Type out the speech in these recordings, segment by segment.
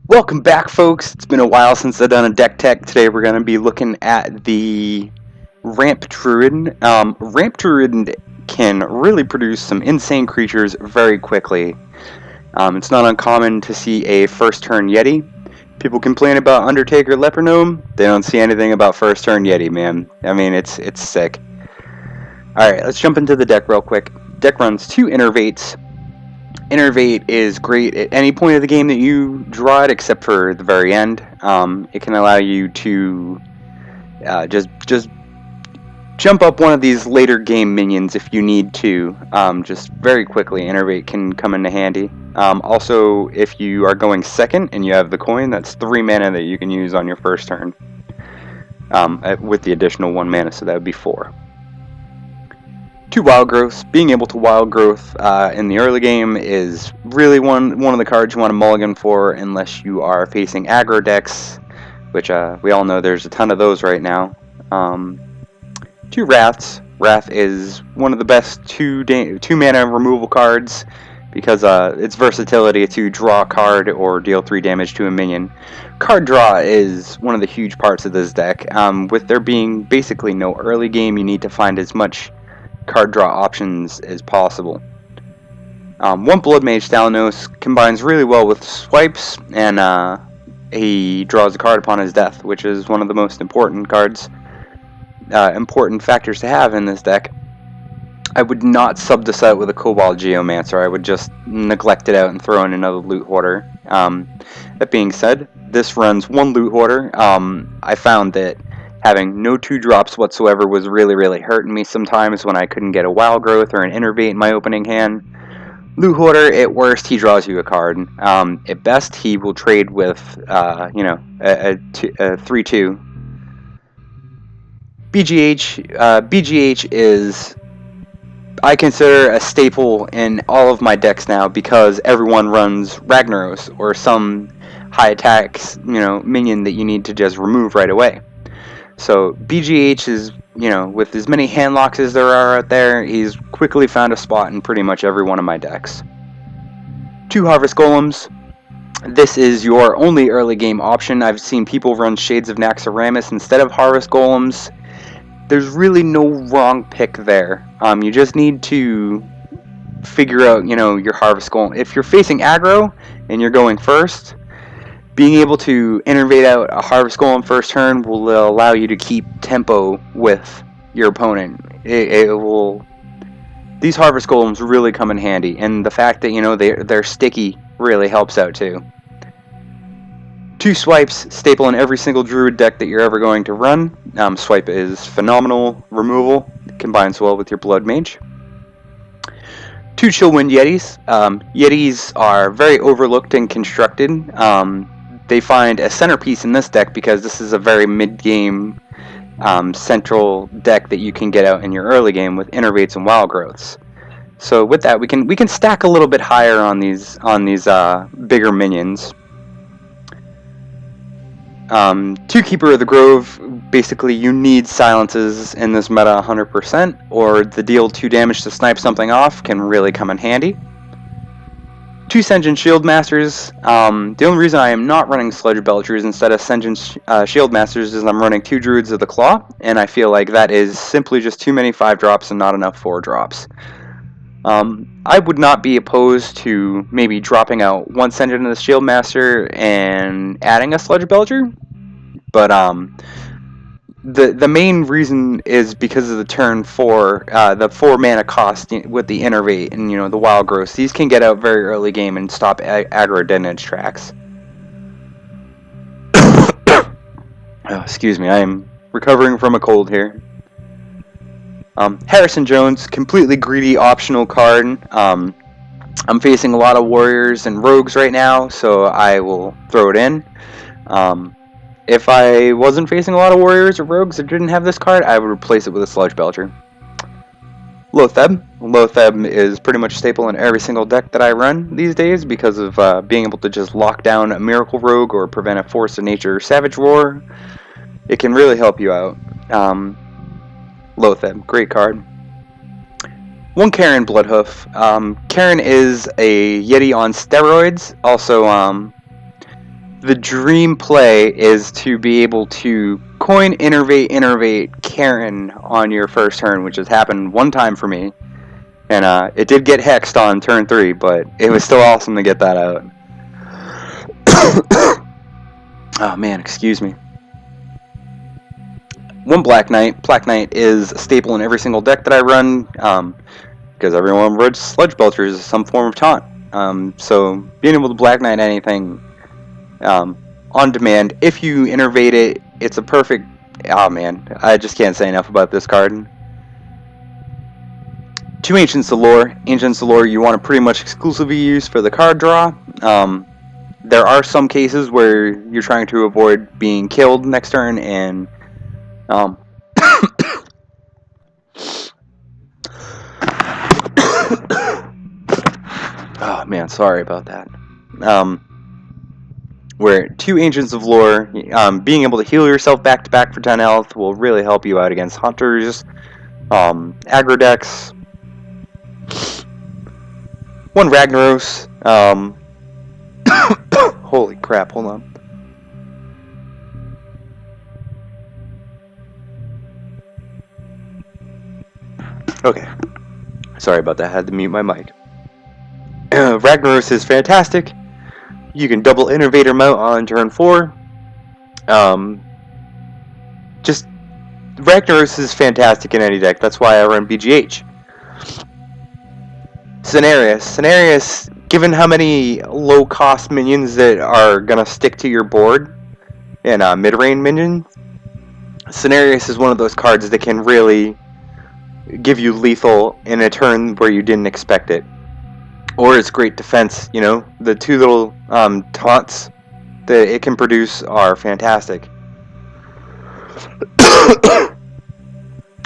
Welcome back, folks. It's been a while since I've done a deck tech. Today we're going to be looking at the Ramp Druid. Ramp Druid can really produce some insane creatures very quickly. It's not uncommon to see a first turn Yeti. People complain about Undertaker Leper Gnome. They don't see anything about first turn Yeti, man. I mean, it's sick. Alright, let's jump into the deck real quick. Deck runs 2 Innervates. Innervate is great at any point of the game that you draw it, except for the very end. It can allow you to just jump up one of these later game minions if you need to. Just very quickly, Innervate can come into handy. Also, if you are going second and you have the coin, that's 3 mana that you can use on your first turn. With the additional 1 mana, so that would be 4. 2 wild growths. Being able to wild growth in the early game is really one of the cards you want to mulligan for, unless you are facing aggro decks, which we all know there's a ton of those right now. 2 Wraths. Wrath is one of the best 2 mana removal cards because its versatility to draw a card or deal 3 damage to a minion. Card draw is one of the huge parts of this deck. With there being basically no early game, you need to find as much card draw options as possible. 1 Blood Mage Thalanos combines really well with swipes, and he draws a card upon his death, which is one of the most important factors to have in this deck. I would not sub this out with a Cobalt Geomancer. I would just neglect it out and throw in another Loot Hoarder. That being said, this runs 1 Loot Hoarder. I found that having no 2-drops whatsoever was really hurting me sometimes when I couldn't get a Wild Growth or an Innervate in my opening hand. Loot Hoarder, at worst, he draws you a card. At best, he will trade with, a 3-2. BGH is, I consider, a staple in all of my decks now because everyone runs Ragnaros or some high attacks, minion that you need to just remove right away. So BGH is, with as many handlocks as there are out there, he's quickly found a spot in pretty much every one of my decks. 2 Harvest Golems. This is your only early game option. I've seen people run Shades of Naxxramas instead of Harvest Golems. There's really no wrong pick there. You just need to figure out, your Harvest Golem. If you're facing aggro and you're going first, being able to innervate out a Harvest Golem first turn will allow you to keep tempo with your opponent. These Harvest Golems really come in handy, and the fact that they're sticky really helps out too. 2 Swipes, staple in every single Druid deck that you're ever going to run. Swipe is phenomenal removal, combines well with your Blood Mage. 2 Chillwind Yetis. Yetis are very overlooked and constructed. They find a centerpiece in this deck because this is a very mid-game central deck that you can get out in your early game with Innervates and Wild Growths. So with that, we can stack a little bit higher on these bigger minions. 2 Keeper of the Grove. Basically, you need silences in this meta 100%, or the deal 2 damage to snipe something off can really come in handy. 2 Sen'jin Shield Masters. The only reason I am not running Sludge Belchers instead of Sen'jin Shield Masters is I'm running 2 Druids of the Claw, and I feel like that is simply just too many 5-drops and not enough 4-drops. I would not be opposed to maybe dropping out 1 Sen'jin of the Shield Master and adding a Sludge Belcher, but the main reason is because of the turn 4, the 4 mana cost with the Innervate and the Wild Growth. These can get out very early game and stop aggro dead edge tracks. Oh, excuse me, I am recovering from a cold here. Harrison Jones, completely greedy optional card. I'm facing a lot of warriors and rogues right now, so I will throw it in. If I wasn't facing a lot of warriors or rogues that didn't have this card, I would replace it with a Sludge Belcher. Loatheb. Loatheb is pretty much a staple in every single deck that I run these days because of being able to just lock down a Miracle Rogue or prevent a Force of Nature Savage Roar. It can really help you out. Loatheb, great card. 1 Karen Bloodhoof. Karen is a Yeti on steroids. Also, the dream play is to be able to coin, innervate Karen on your first turn, which has happened one time for me. And it did get hexed on turn 3, but it was still awesome to get that out. Oh man, excuse me. One Black Knight. Black Knight is a staple in every single deck that I run, because everyone runs Sludge Belchers as some form of taunt. So being able to Black Knight anything on demand, if you innervate it, it's a perfect... Oh man, I just can't say enough about this card. 2 Ancients of Lore. Ancients of Lore you want to pretty much exclusively use for the card draw. There are some cases where you're trying to avoid being killed next turn, and oh man, sorry about that. Where 2 Ancients of Lore, being able to heal yourself back to back for 10 health will really help you out against hunters, aggro decks. 1 Ragnaros. Holy crap, hold on. Okay. Sorry about that, I had to mute my mic. Ragnaros is fantastic. You can double Innovator Mount on turn 4. Just Ragnaros is fantastic in any deck. That's why I run BGH. Cenarius, given how many low-cost minions that are gonna stick to your board and mid-range minions, Cenarius is one of those cards that can really give you lethal in a turn where you didn't expect it. Or it's great defense, you know, the 2 little taunts that it can produce are fantastic.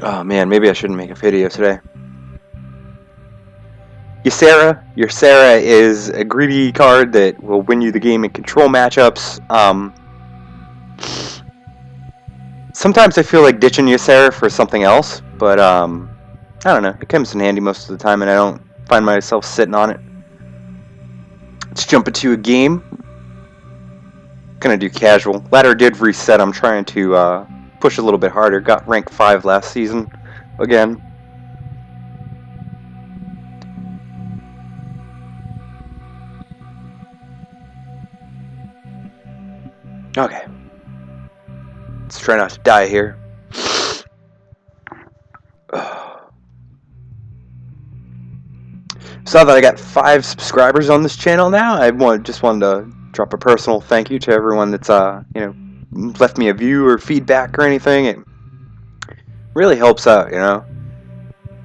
Oh man, maybe I shouldn't make a video today. Ysera is a greedy card that will win you the game in control matchups. Sometimes I feel like ditching Ysera for something else, but I don't know, it comes in handy most of the time and I don't find myself sitting on it. Let's jump into a game. Gonna do casual. Ladder did reset. I'm trying to push a little bit harder. Got rank 5 last season again. Okay. Let's try not to die here. Saw that I got 5 subscribers on this channel now. I just wanted to drop a personal thank you to everyone that's you know, left me a view or feedback or anything. It really helps out, you know.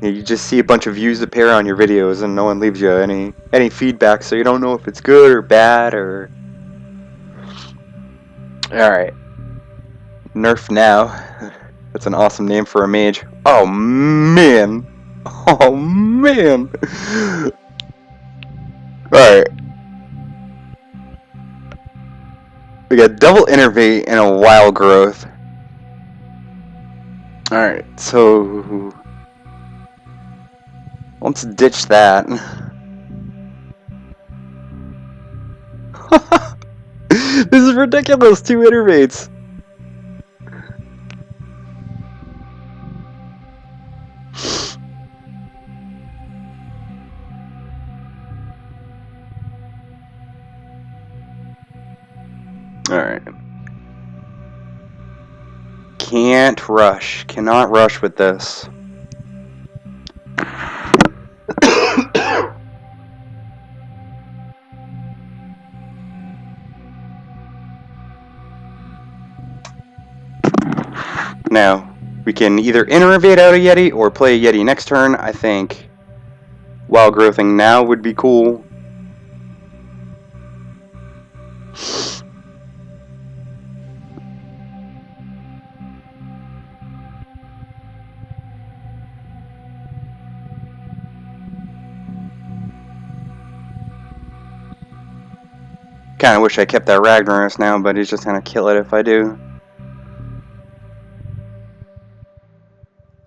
You just see a bunch of views appear on your videos and no one leaves you any feedback, so you don't know if it's good or bad or... Alright. Nerf Now. That's an awesome name for a mage. Oh man! Oh man! Alright. We got Double Innervate and a Wild Growth. Alright, so... let's ditch that. This is ridiculous! 2 Innervates! Alright. Can't rush. Cannot rush with this. Now, we can either innervate out a Yeti or play a Yeti next turn. I think Wild Growthing now would be cool. Kinda wish I kept that Ragnaros now, but he's just gonna kill it if I do.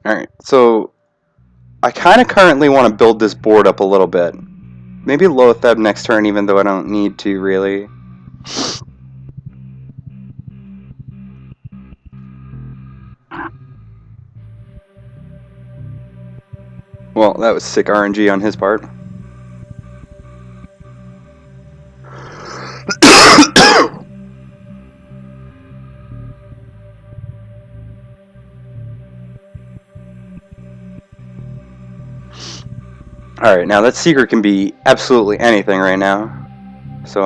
Alright, so I kinda currently want to build this board up a little bit. Maybe Loatheb next turn, even though I don't need to really. Well, that was sick RNG on his part. Alright, now that secret can be absolutely anything right now. So,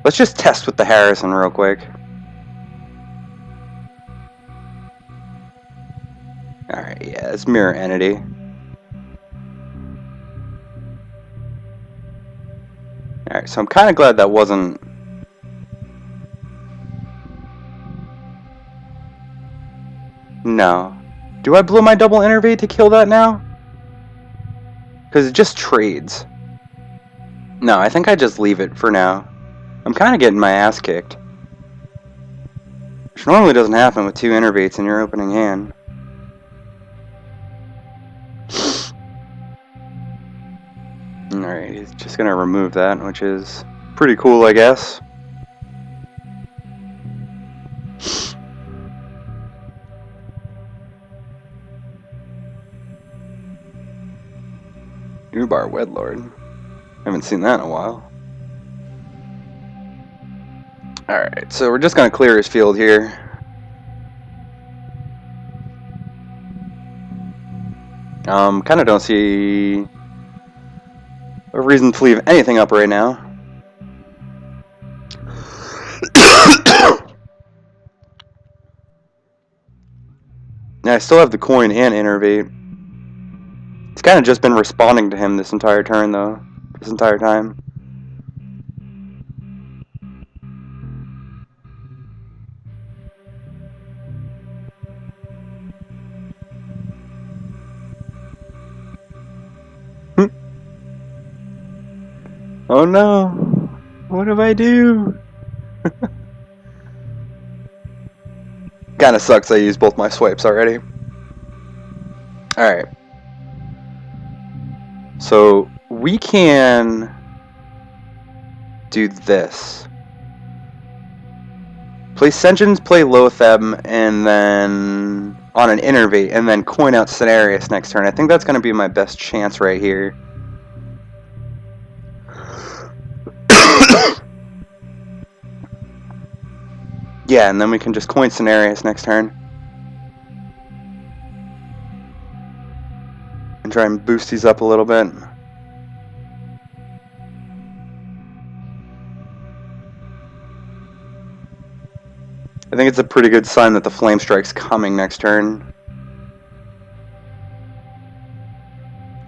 let's just test with the Harrison real quick. Alright, yeah, it's mirror entity. Alright, so I'm kind of glad that wasn't... No. Do I blow my double innervate to kill that now? Because it just trades. No, I think I just leave it for now. I'm kind of getting my ass kicked. Which normally doesn't happen with 2 innervates in your opening hand. Alright, he's just gonna remove that, which is pretty cool, I guess. Ubar Wedlord. Haven't seen that in a while. Alright, so we're just gonna clear his field here. Kinda don't see a reason to leave anything up right now. Yeah, I still have the coin and innervate. It's kind of just been responding to him this entire turn, though. This entire time. Oh no! What do I do? Kinda sucks I used both my swipes already. Alright. So, we can do this. Play Sengens, play Lotheb, and then on an innervate, and then coin out Cenarius next turn. I think that's going to be my best chance right here. Yeah, and then we can just coin Cenarius next turn. And try and boost these up a little bit. I think it's a pretty good sign that the Flame Strike's coming next turn.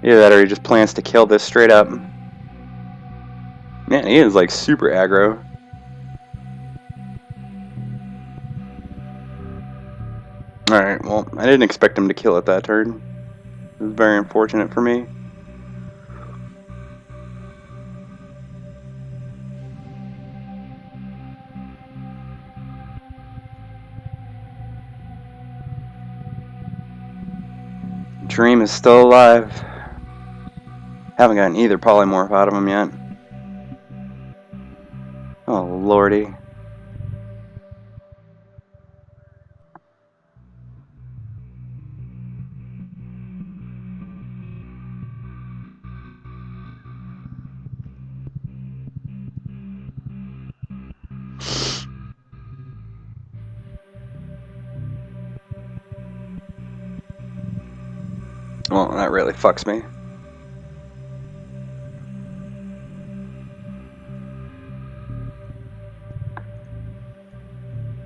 Either that or he just plans to kill this straight up. Man, he is like super aggro. Alright, well, I didn't expect him to kill it that turn. It was very unfortunate for me. Dream is still alive. Haven't gotten either polymorph out of him yet. Oh lordy. Well, that really fucks me.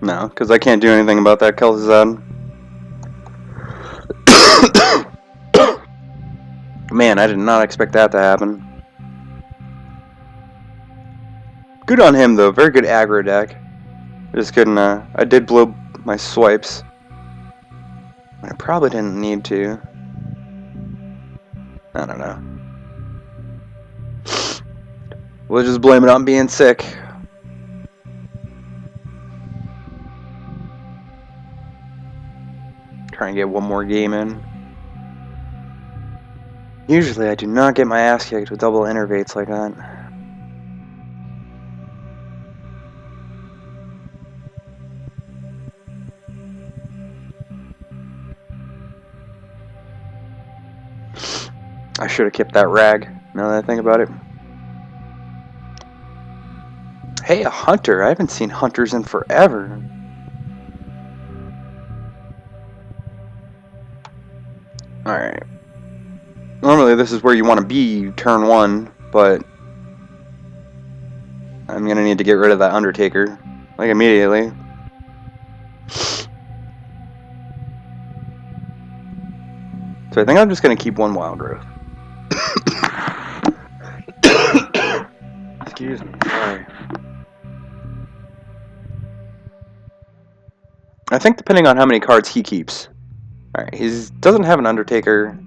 No, because I can't do anything about that Kel'Thuzad. Man, I did not expect that to happen. Good on him, though. Very good aggro deck. Just couldn't, I did blow my swipes. I probably didn't need to. I don't know. We'll just blame it on being sick. Try and get one more game in. Usually I do not get my ass kicked with double innervates like that. I should have kept that rag, now that I think about it. Hey, a hunter. I haven't seen hunters in forever. Alright. Normally this is where you want to be turn 1, but I'm going to need to get rid of that Undertaker. Like, immediately. So I think I'm just going to keep 1 Wild Growth. Excuse me, sorry. I think depending on how many cards he keeps. Alright, he doesn't have an Undertaker.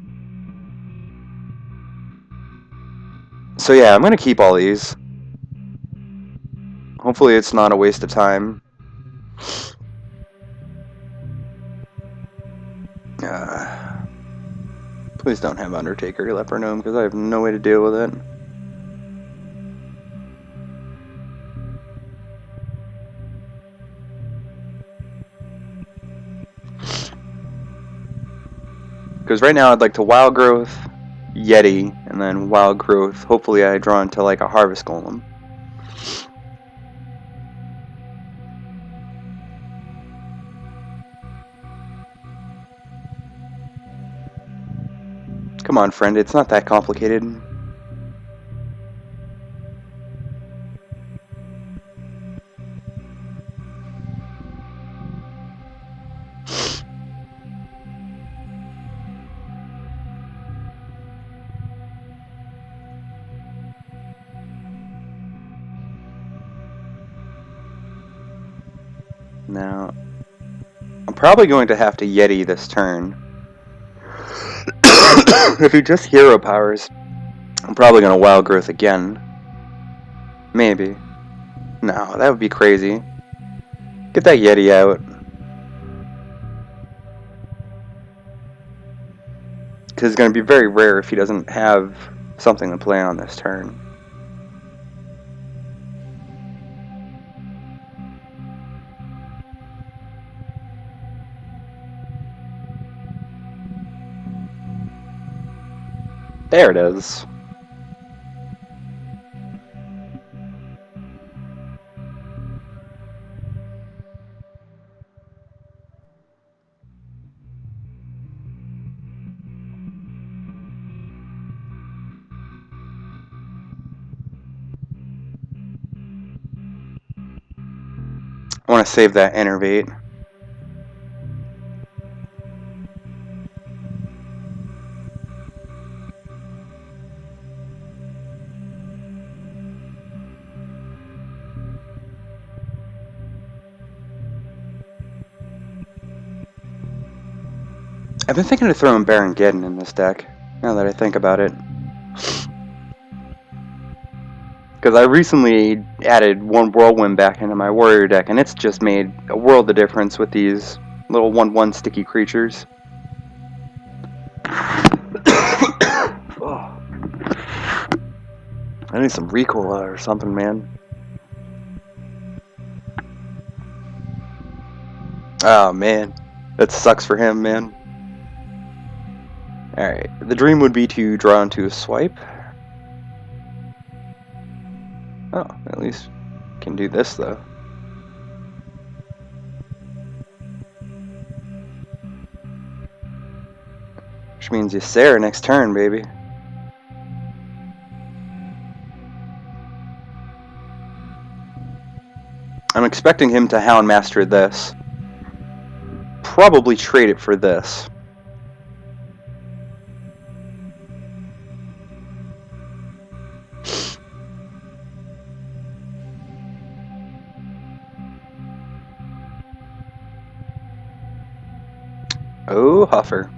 So yeah, I'm going to keep all these. Hopefully it's not a waste of time. Please don't have Undertaker Lepronome, because I have no way to deal with it. Because right now I'd like to Wild Growth, Yeti, and then Wild Growth. Hopefully I draw into like a Harvest Golem. Come on, friend, it's not that complicated. Now, I'm probably going to have to Yeti this turn. If he just Hero Powers, I'm probably going to Wild Growth again. Maybe. No, that would be crazy. Get that Yeti out. Because it's going to be very rare if he doesn't have something to play on this turn. There it is. I want to save that Innervate. I've been thinking of throwing Baron Geddon in this deck, now that I think about it. Because I recently added 1 Whirlwind back into my Warrior deck, and it's just made a world of difference with these little 1/1 sticky creatures. Oh. I need some Ricola or something, man. Oh, man. That sucks for him, man. Alright, the dream would be to draw into a swipe. Oh, at least can do this, though. Which means you Sarah next turn, baby. I'm expecting him to Houndmaster this. Probably trade it for this. Oh, Huffer.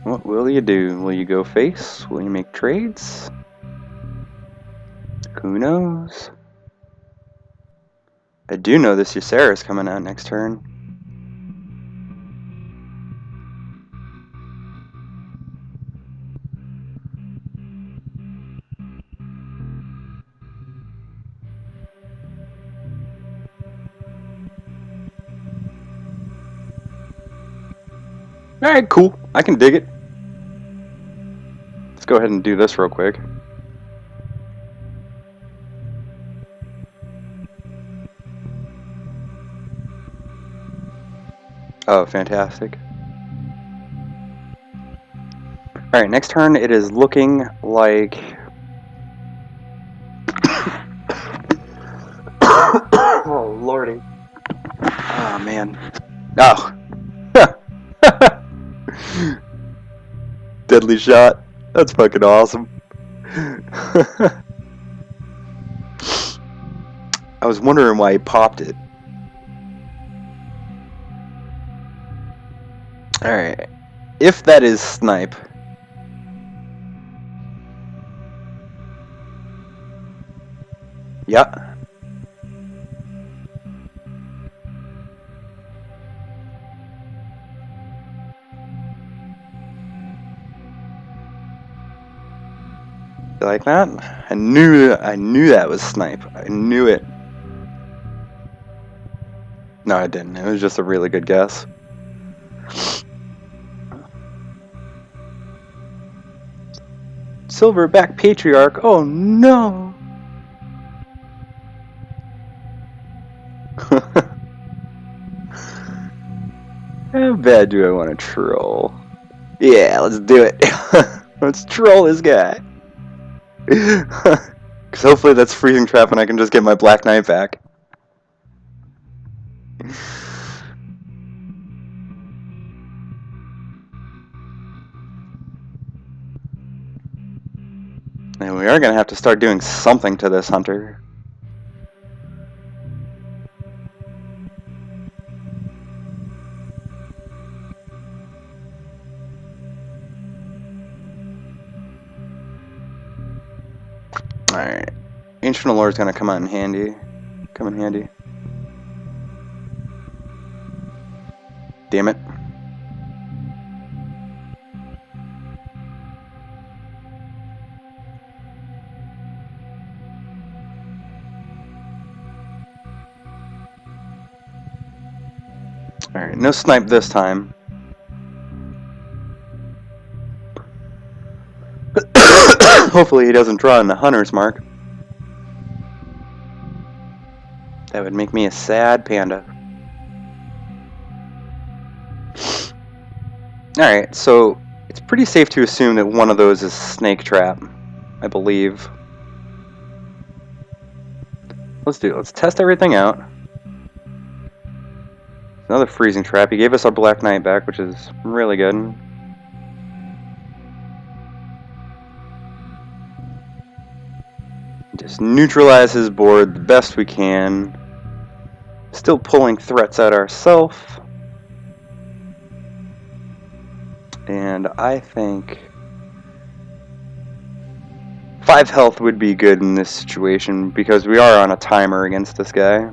What will you do? Will you go face? Will you make trades? Who knows? I do know this Ysera is coming out next turn. Alright, cool. I can dig it. Let's go ahead and do this real quick. Oh, fantastic. Alright, next turn it is looking like... Oh, lordy. Oh, man. Oh. Deadly shot. That's fucking awesome. I was wondering why he popped it. Alright. If that is snipe... Yeah. You like that? I knew that was snipe. I knew it. No, I didn't. It was just a really good guess. Silverback Patriarch. Oh no. How bad do I want to troll? Yeah, let's do it. Let's troll this guy. Because hopefully that's freezing trap and I can just get my Black Knight back. And we are going to have to start doing something to this hunter. Alright. Ancient Allure is going to come in handy. Come in handy. Damn it. Alright, no snipe this time. Hopefully he doesn't draw in the hunter's mark. That would make me a sad panda. Alright, so it's pretty safe to assume that one of those is snake trap, I believe. Let's do it. Let's test everything out. Another freezing trap. He gave us our Black Knight back, which is really good. Just neutralize his board the best we can. Still pulling threats at ourselves. And I think 5 health would be good in this situation because we are on a timer against this guy.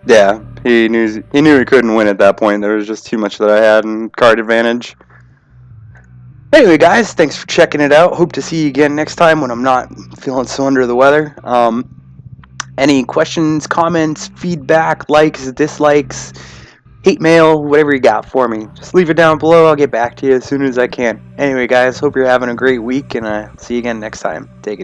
Yeah, he knew he couldn't win at that point. There was just too much that I had in card advantage. Anyway, guys, thanks for checking it out. Hope to see you again next time when I'm not feeling so under the weather. Any questions, comments, feedback, likes, dislikes, hate mail, whatever you got for me, just leave it down below. I'll get back to you as soon as I can. Anyway, guys, hope you're having a great week, and I'll see you again next time. Take it.